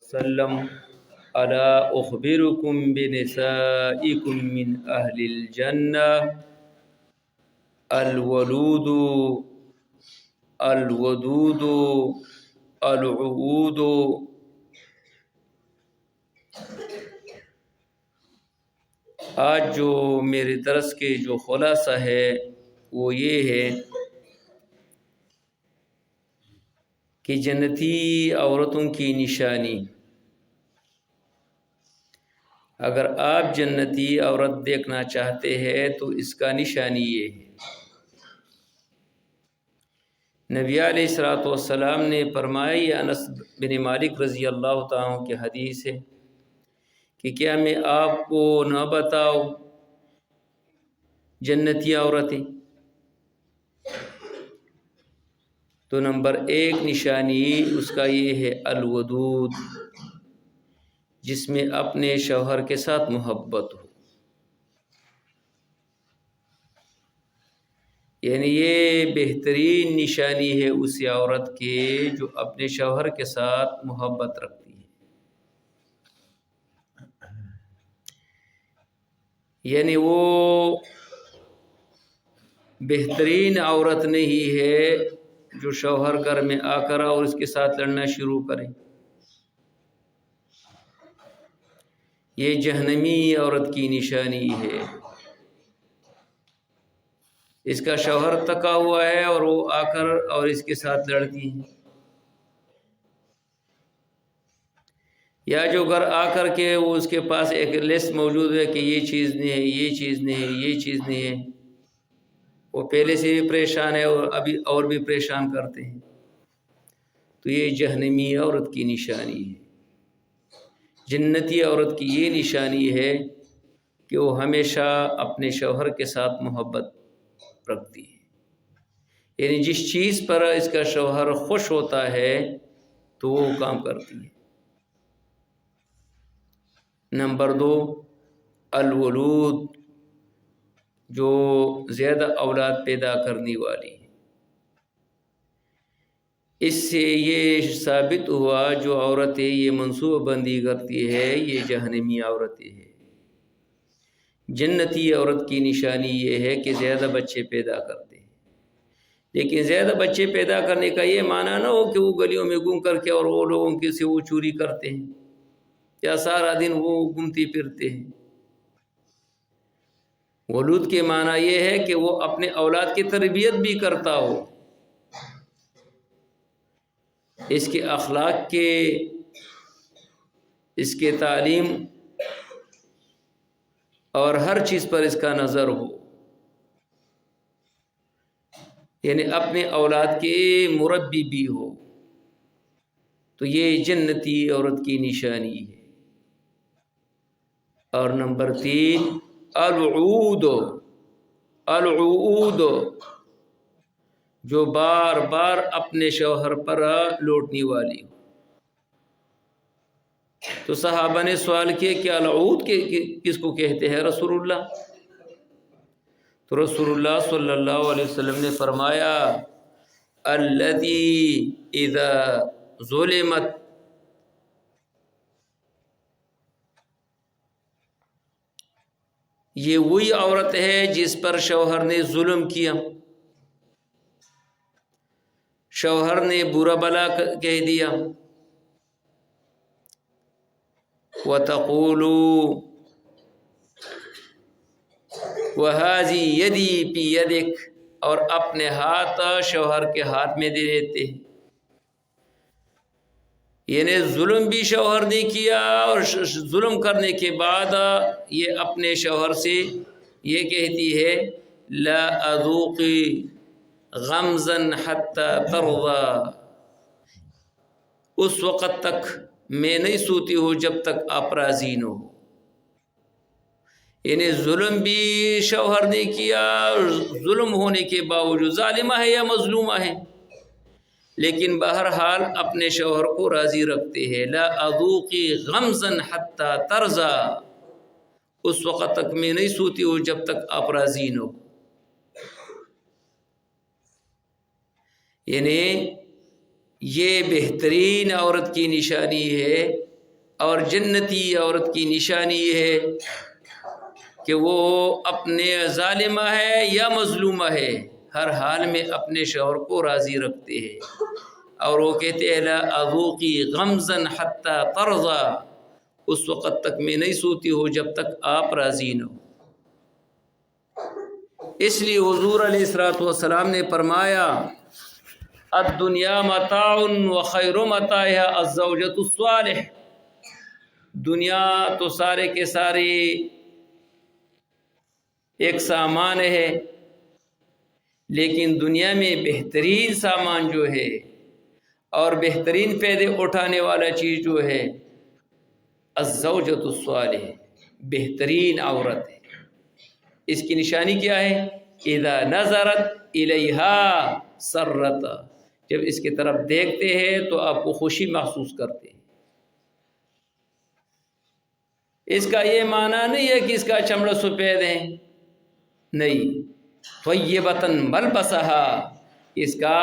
وسلم الا اخبركم بنسائكم من اهل الجنة الولود الودود العود. آج جو میرے درس کے جو خلاصہ ہے وہ یہ ہے کہ جنتی عورتوں کی نشانی. اگر آپ جنتی عورت دیکھنا چاہتے ہیں تو اس کا نشانی یہ ہے. نبی علیہ الصلوۃ والسلام نے فرمایا، یہ انس بن مالک رضی اللہ تعالیٰ عنہ کی حدیث ہے کہ کیا میں آپ کو نہ بتاؤں جنتی عورتیں؟ تو نمبر 1 نشانی اس کا یہ ہے الودود، جس میں اپنے شوہر کے ساتھ محبت ہو. یعنی یہ بہترین نشانی ہے اس عورت کے جو اپنے شوہر کے ساتھ محبت رکھتی ہے. یعنی وہ بہترین عورت نہیں ہے جو شوہر گھر میں آ کر اور اس کے ساتھ لڑنا شروع کرے. یہ جہنمی عورت کی نشانی ہے. اس کا شوہر تکا ہوا ہے اور وہ آ کر اور اس کے ساتھ لڑتی ہے. یا جو گھر آ کر کے وہ اس کے پاس ایک لسٹ موجود ہے کہ یہ چیز نہیں ہے، یہ چیز نہیں ہے، یہ چیز نہیں ہے. وہ پہلے سے بھی پریشان ہے اور ابھی اور بھی پریشان کرتے ہیں. تو یہ جہنمی عورت کی نشانی ہے. جنتی عورت کی یہ نشانی ہے کہ وہ ہمیشہ اپنے شوہر کے ساتھ محبت رکھتی ہے. یعنی جس چیز پر اس کا شوہر خوش ہوتا ہے تو وہ کام کرتی ہے. نمبر 2 الولود، جو زیادہ اولاد پیدا کرنے والی ہے. اس سے یہ ثابت ہوا جو عورتیں یہ منصوبہ بندی کرتی ہے یہ جہنمی عورتیں ہیں. جنتی عورت کی نشانی یہ ہے کہ زیادہ بچے پیدا کرتے ہیں. لیکن زیادہ بچے پیدا کرنے کا یہ معنی نہ ہو کہ وہ گلیوں میں گھوم کر کے اور وہ لوگوں کے سے وہ چوری کرتے ہیں یا سارا دن وہ گھومتے پھرتے ہیں. ولود کے معنی یہ ہے کہ وہ اپنے اولاد کی تربیت بھی کرتا ہو، اس کے اخلاق کے، اس کے تعلیم اور ہر چیز پر اس کا نظر ہو. یعنی اپنے اولاد کے مربی بھی ہو. تو یہ جنتی عورت کی نشانی ہے. اور نمبر 3 العود، العود جو بار بار اپنے شوہر پر لوٹنے والی ہو. تو صحابہ نے سوال کیا کہ العود کس کو کہتے ہیں رسول اللہ؟ تو رسول اللہ صلی اللہ علیہ وسلم نے فرمایا الذی اذا ظلمت، یہ وہی عورت ہے جس پر شوہر نے ظلم کیا، شوہر نے برا بلا کہہ دیا. وَتَقُولُ وَهَذِي يَدِي بِيَدِكَ، اور اپنے ہاتھ شوہر کے ہاتھ میں دے دیتے. یعنی ظلم بھی شوہر نے کیا اور ظلم کرنے کے بعد یہ اپنے شوہر سے یہ کہتی ہے لا اذوقی غمزا حتی ترضا، اس وقت تک میں نہیں سوتی ہوں جب تک آپ راضی نہ ہو. یعنی ظلم بھی شوہر نے کیا، ظلم ہونے کے باوجود ظالمہ ہے یا مظلومہ ہے لیکن بہرحال اپنے شوہر کو راضی رکھتے ہیں. لا اذوقی غمزا حتی ترضا، اس وقت تک میں نہیں سوتی ہوں جب تک آپ راضی نہ ہو. یعنی یہ بہترین عورت کی نشانی ہے اور جنتی عورت کی نشانی یہ ہے کہ وہ اپنے ظالمہ ہے یا مظلومہ ہے، ہر حال میں اپنے شوہر کو راضی رکھتے ہیں، اور وہ کہتے ہیں لا اذوقی غمزا حتی ترضا، اس وقت تک میں نہیں سوتی ہوں جب تک آپ راضی نہ ہو۔ اس لیے حضور علیہ الصلوۃ والسلام نے فرمایا الدنیا متاع وخیر متاعها الزوجۃ الصالح، دنیا تو سارے کے سارے ایک سامان ہے، لیکن دنیا میں بہترین سامان جو ہے اور بہترین فائدے اٹھانے والا چیز جو ہے الزوجۃ الصالح، بہترین عورت ہے۔ اس کی نشانی کیا ہے؟ اذا نظرت الیہا سرت، جب اس کی طرف دیکھتے ہیں تو آپ کو خوشی محسوس کرتے ہیں۔ اس کا یہ معنی نہیں ہے کہ اس کا چمڑا سفید ہے، نہیں، طیبۃ ملبسہا، اس کا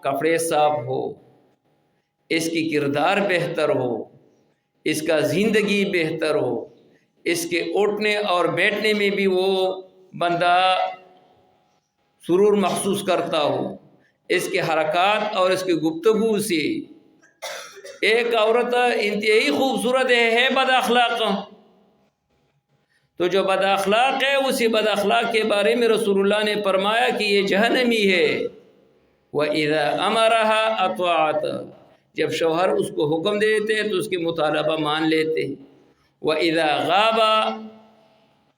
کپڑے صاف ہو، اس کی کردار بہتر ہو، اس کا زندگی بہتر ہو، اس کے اٹھنے اور بیٹھنے میں بھی وہ بندہ سرور محسوس کرتا ہو، اس کے حرکات اور اس کی گفتگو سے۔ ایک عورت انتہائی خوبصورت ہے بد اخلاق، تو جو بد اخلاق ہے اسی بد اخلاق کے بارے میں رسول اللہ نے فرمایا کہ یہ جہنمی ہے۔ وَإِذَا أَمَرَهَا أَطَاعَتْ، جب شوہر اس کو حکم دیتے ہیں تو اس کے مطالبہ مان لیتے ہیں۔ وَإِذَا غَابَ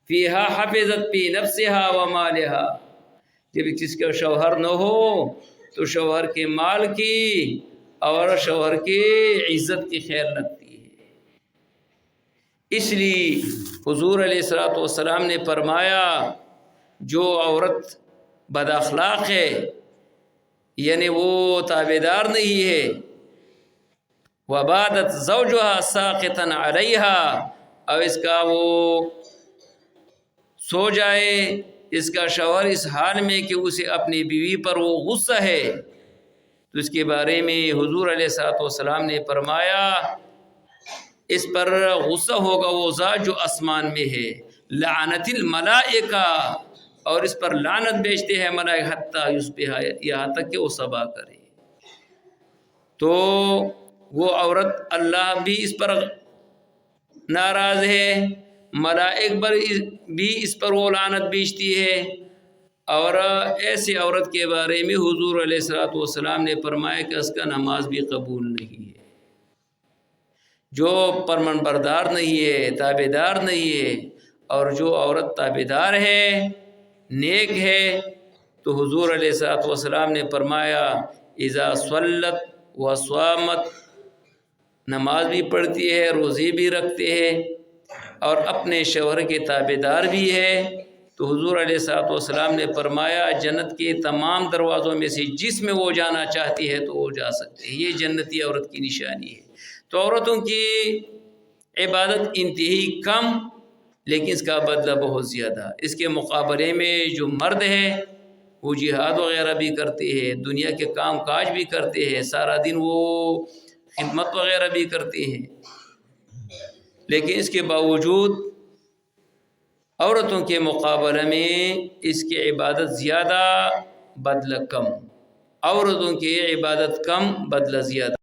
فِيهَا حَفِظَتْ فِي نَفْسِهَا وَمَالِهَا، جب جس کا شوہر نہ ہو تو شوہر کے مال کی اور شوہر کی عزت کی خیال رکھتی ہے۔ اس لیے حضور علیہ الصلوۃ والسلام نے فرمایا جو عورت بد اخلاق ہے، یعنی وہ تابعدار نہیں ہے، وَبَادَتْ زَوْجُهَا سَاقِطًا عَلَيْهَا، اور اس کا وہ سو جائے، اس کا شوہر اس حال میں کہ اسے اپنی بیوی پر وہ غصہ ہے، تو اس کے بارے میں حضور علیہ الصلوۃ والسلام نے فرمایا اس پر غصہ ہوگا وہ ذات جو آسمان میں ہے، لعنت الملائکہ، اور اس پر لعنت بیچتے ہیں ملائکہ حتی یصبح، یہاں تک کہ وہ صبح کرے۔ تو وہ عورت اللہ بھی اس پر ناراض ہے، ملائک پر بھی اس پر وہ لعنت بیچتی ہے، اور ایسی عورت کے بارے میں حضور علیہ الصلوۃ والسلام نے فرمایا کہ اس کا نماز بھی قبول نہیں ہے۔ جو فرمان بردار نہیں ہے، تابعدار نہیں ہے، اور جو عورت تابعدار ہے، نیک ہے، تو حضور علیہ الصلوۃ والسلام نے فرمایا اذا صلت وصامت، نماز بھی پڑھتی ہے، روزے بھی رکھتے ہیں، اور اپنے شوہر کے تابعدار بھی ہے، تو حضور علیہ الصلوۃ والسلام نے فرمایا جنت کے تمام دروازوں میں سے جس میں وہ جانا چاہتی ہے تو وہ جا سکتے ہیں۔ یہ جنتی عورت کی نشانی ہے۔ تو عورتوں کی عبادت انتہائی کم، لیکن اس کا بدلہ بہت زیادہ۔ اس کے مقابلے میں جو مرد ہے وہ جہاد وغیرہ بھی کرتے ہیں، دنیا کے کام کاج بھی کرتے ہیں، سارا دن وہ خدمت وغیرہ بھی کرتے ہیں، لیکن اس کے باوجود عورتوں کے مقابلے میں اس کی عبادت زیادہ، بدلہ کم۔ عورتوں کی عبادت کم، بدلہ زیادہ۔